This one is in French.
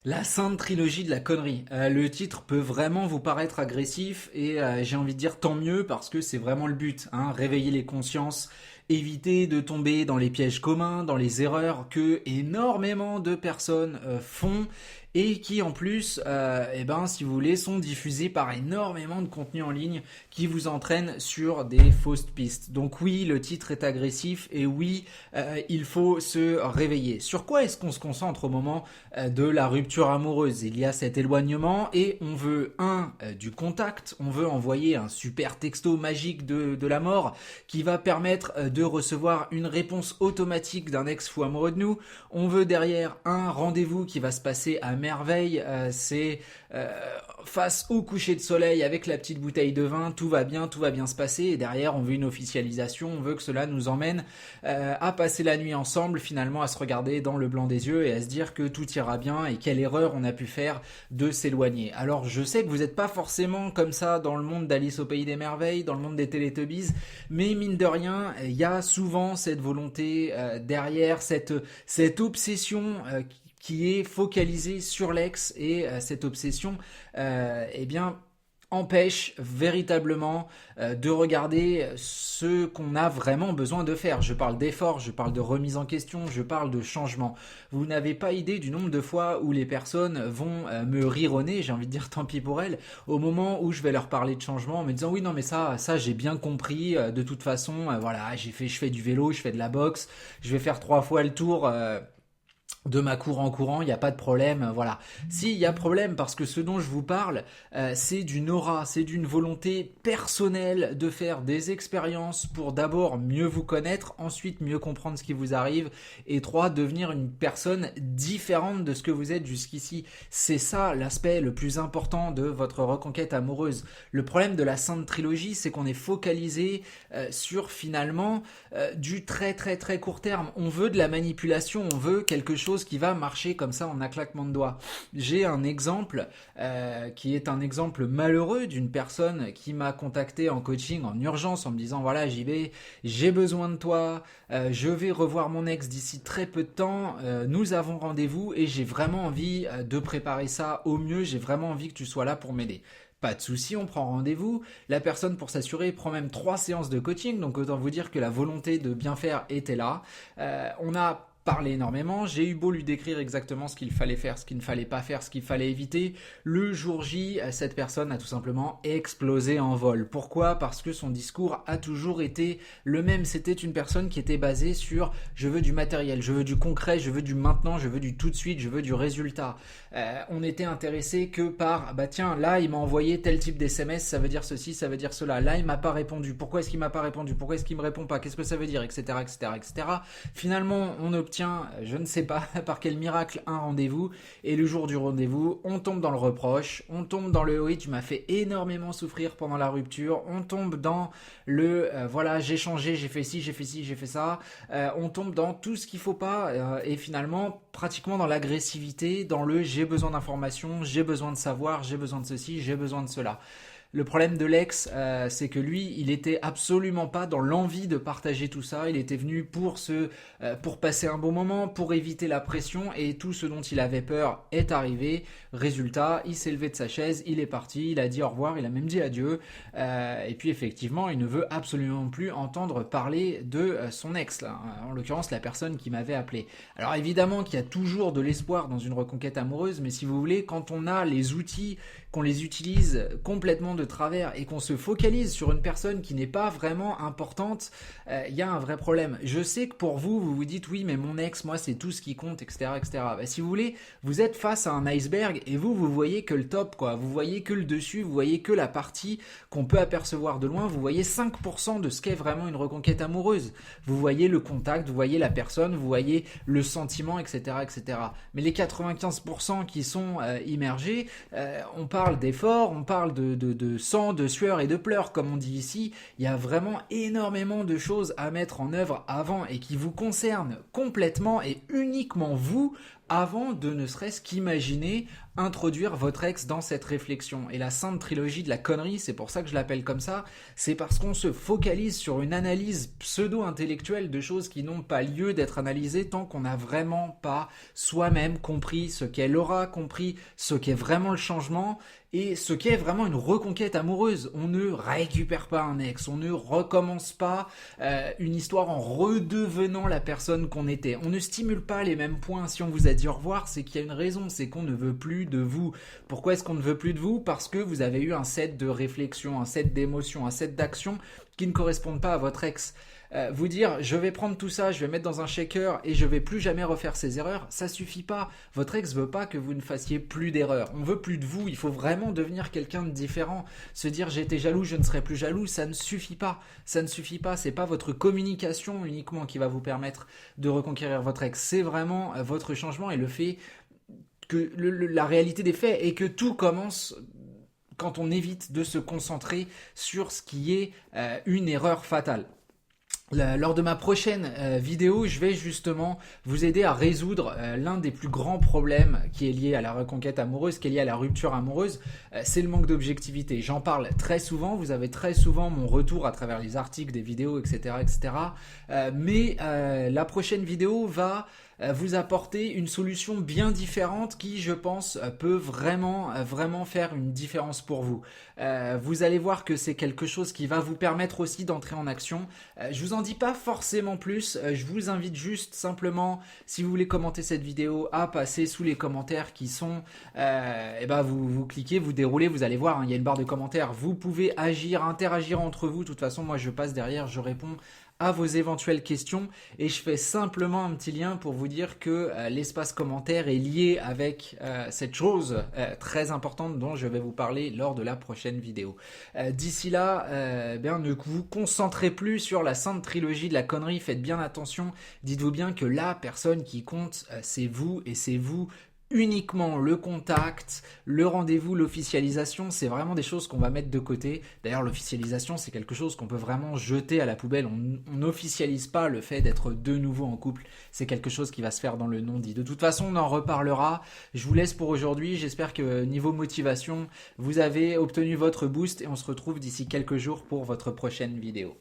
La sainte trilogie de la connerie. Le titre peut vraiment vous paraître agressif et j'ai envie de dire tant mieux parce que c'est vraiment le but, hein, réveiller les consciences, éviter de tomber dans les pièges communs, dans les erreurs que énormément de personnes font et qui en plus, si vous voulez, sont diffusées par énormément de contenu en ligne qui vous entraîne sur des fausses pistes. Donc oui, le titre est agressif et oui, il faut se réveiller. Sur quoi est-ce qu'on se concentre au moment de la rupture amoureuse? Il y a cet éloignement et on veut du contact, on veut envoyer un super texto magique de la mort qui va permettre de recevoir une réponse automatique d'un ex fou amoureux de nous. On veut derrière un rendez-vous qui va se passer à merveille, c'est face au coucher de soleil avec la petite bouteille de vin, tout va bien se passer et derrière on veut une officialisation, on veut que cela nous emmène à passer la nuit ensemble, finalement à se regarder dans le blanc des yeux et à se dire que tout ira bien et quelle erreur on a pu faire de s'éloigner. Alors je sais que vous n'êtes pas forcément comme ça dans le monde d'Alice au Pays des Merveilles, dans le monde des Teletubbies, mais mine de rien, il y a souvent cette volonté derrière, cette obsession qui est focalisée sur l'ex et cette obsession, empêche véritablement de regarder ce qu'on a vraiment besoin de faire. Je parle d'effort, je parle de remise en question, je parle de changement. Vous n'avez pas idée du nombre de fois où les personnes vont me rironner, j'ai envie de dire tant pis pour elles, au moment où je vais leur parler de changement en me disant oui non mais ça j'ai bien compris, de toute façon voilà je fais du vélo, je fais de la boxe, je vais faire 3 fois le tour de ma cour en courant, il n'y a pas de problème, voilà. Si, il y a problème parce que ce dont je vous parle, c'est d'une aura, c'est d'une volonté personnelle de faire des expériences pour d'abord mieux vous connaître, ensuite mieux comprendre ce qui vous arrive, et 3, devenir une personne différente de ce que vous êtes jusqu'ici. C'est ça l'aspect le plus important de votre reconquête amoureuse. Le problème de la Sainte Trilogie, c'est qu'on est focalisé sur finalement du très très très court terme. On veut de la manipulation, on veut quelque chose qui va marcher comme ça en un claquement de doigts. J'ai un exemple qui est un exemple malheureux d'une personne qui m'a contacté en coaching en urgence en me disant voilà j'y vais, j'ai besoin de toi, je vais revoir mon ex d'ici très peu de temps, nous avons rendez-vous et j'ai vraiment envie de préparer ça au mieux, j'ai vraiment envie que tu sois là pour m'aider. Pas de souci, on prend rendez-vous. La personne, pour s'assurer, prend même 3 séances de coaching. Donc autant vous dire que la volonté de bien faire était là. On a parlé énormément, j'ai eu beau lui décrire exactement ce qu'il fallait faire, ce qu'il ne fallait pas faire, ce qu'il fallait éviter. Le jour J, cette personne a tout simplement explosé en vol. Pourquoi? Parce que son discours a toujours été le même. C'était une personne qui était basée sur je veux du matériel, je veux du concret, je veux du maintenant, je veux du tout de suite, je veux du résultat. On était intéressé que par bah tiens, là il m'a envoyé tel type d'SMS, ça veut dire ceci, ça veut dire cela. Là il m'a pas répondu. Pourquoi est-ce qu'il m'a pas répondu? Pourquoi est-ce qu'il me répond pas? Qu'est-ce que ça veut dire, etc., etc., etc. Finalement, on obtient je ne sais pas par quel miracle, un rendez-vous. Et le jour du rendez-vous, on tombe dans le reproche, on tombe dans le oui, tu m'as fait énormément souffrir pendant la rupture, on tombe dans le voilà, j'ai changé, j'ai fait ci, j'ai fait ci, j'ai fait ça. On tombe dans tout ce qu'il faut pas et finalement, pratiquement dans l'agressivité, dans le j'ai besoin d'informations, j'ai besoin de savoir, j'ai besoin de ceci, j'ai besoin de cela. Le problème de l'ex, c'est que lui, il était absolument pas dans l'envie de partager tout ça. Il était venu pour passer un bon moment, pour éviter la pression, et tout ce dont il avait peur est arrivé. Résultat, il s'est levé de sa chaise, il est parti, il a dit au revoir, il a même dit adieu. Et puis effectivement, il ne veut absolument plus entendre parler de son ex, là. En l'occurrence, la personne qui m'avait appelé. Alors évidemment qu'il y a toujours de l'espoir dans une reconquête amoureuse, mais si vous voulez, quand on a les outils, qu'on les utilise complètement de travers et qu'on se focalise sur une personne qui n'est pas vraiment importante, il y a un vrai problème. Je sais que pour vous, vous vous dites oui, mais mon ex, moi, c'est tout ce qui compte, etc., etc. Bah, si vous voulez, vous êtes face à un iceberg et vous voyez que le top, quoi. Vous voyez que le dessus, vous voyez que la partie qu'on peut apercevoir de loin. Vous voyez 5% de ce qu'est vraiment une reconquête amoureuse. Vous voyez le contact, vous voyez la personne, vous voyez le sentiment, etc., etc. Mais les 95% qui sont immergés, on parle d'efforts, on parle de sang, de sueur et de pleurs, comme on dit ici. Il y a vraiment énormément de choses à mettre en œuvre avant et qui vous concernent complètement et uniquement vous avant de ne serait-ce qu'imaginer introduire votre ex dans cette réflexion. Et la sainte trilogie de la connerie, c'est pour ça que je l'appelle comme ça, c'est parce qu'on se focalise sur une analyse pseudo-intellectuelle de choses qui n'ont pas lieu d'être analysées tant qu'on n'a vraiment pas soi-même compris ce qu'est l'aura, compris ce qu'est vraiment le changement et ce qu'est vraiment une reconquête amoureuse. On ne récupère pas un ex, on ne recommence pas une histoire en redevenant la personne qu'on était. On ne stimule pas les mêmes points. Si on vous a dit au revoir, c'est qu'il y a une raison, c'est qu'on ne veut plus de vous. Pourquoi est-ce qu'on ne veut plus de vous? Parce que vous avez eu un set de réflexions, un set d'émotions, un set d'actions qui ne correspondent pas à votre ex. Vous dire je vais prendre tout ça, je vais mettre dans un shaker et je vais plus jamais refaire ces erreurs, ça suffit pas. Votre ex veut pas que vous ne fassiez plus d'erreurs. On veut plus de vous, il faut vraiment devenir quelqu'un de différent. Se dire j'ai été jaloux, je ne serai plus jaloux, ça ne suffit pas. Ça ne suffit pas, c'est pas votre communication uniquement qui va vous permettre de reconquérir votre ex, c'est vraiment votre changement et le fait que la réalité des faits est que tout commence quand on évite de se concentrer sur ce qui est une erreur fatale. Lors de ma prochaine vidéo, je vais justement vous aider à résoudre l'un des plus grands problèmes qui est lié à la reconquête amoureuse, qui est lié à la rupture amoureuse, c'est le manque d'objectivité. J'en parle très souvent, vous avez très souvent mon retour à travers les articles, des vidéos, etc. etc. Mais la prochaine vidéo va vous apporter une solution bien différente qui, je pense, peut vraiment faire une différence pour vous. Vous allez voir que c'est quelque chose qui va vous permettre aussi d'entrer en action. Je vous en dis pas forcément plus, je vous invite juste simplement, si vous voulez commenter cette vidéo, à passer sous les commentaires qui sont, vous cliquez, vous déroulez, vous allez voir, il y a une barre de commentaires, vous pouvez agir, interagir entre vous, de toute façon moi je passe derrière, je réponds à vos éventuelles questions et je fais simplement un petit lien pour vous dire que l'espace commentaire est lié avec cette chose très importante dont je vais vous parler lors de la prochaine vidéo. D'ici là, ne vous concentrez plus sur la sainte trilogie de la connerie, faites bien attention, dites-vous bien que la personne qui compte, c'est vous et c'est vous uniquement. Le contact, le rendez-vous, l'officialisation, c'est vraiment des choses qu'on va mettre de côté. D'ailleurs, l'officialisation, c'est quelque chose qu'on peut vraiment jeter à la poubelle. On n'officialise pas le fait d'être de nouveau en couple. C'est quelque chose qui va se faire dans le non-dit. De toute façon, on en reparlera. Je vous laisse pour aujourd'hui. J'espère que niveau motivation, vous avez obtenu votre boost et on se retrouve d'ici quelques jours pour votre prochaine vidéo.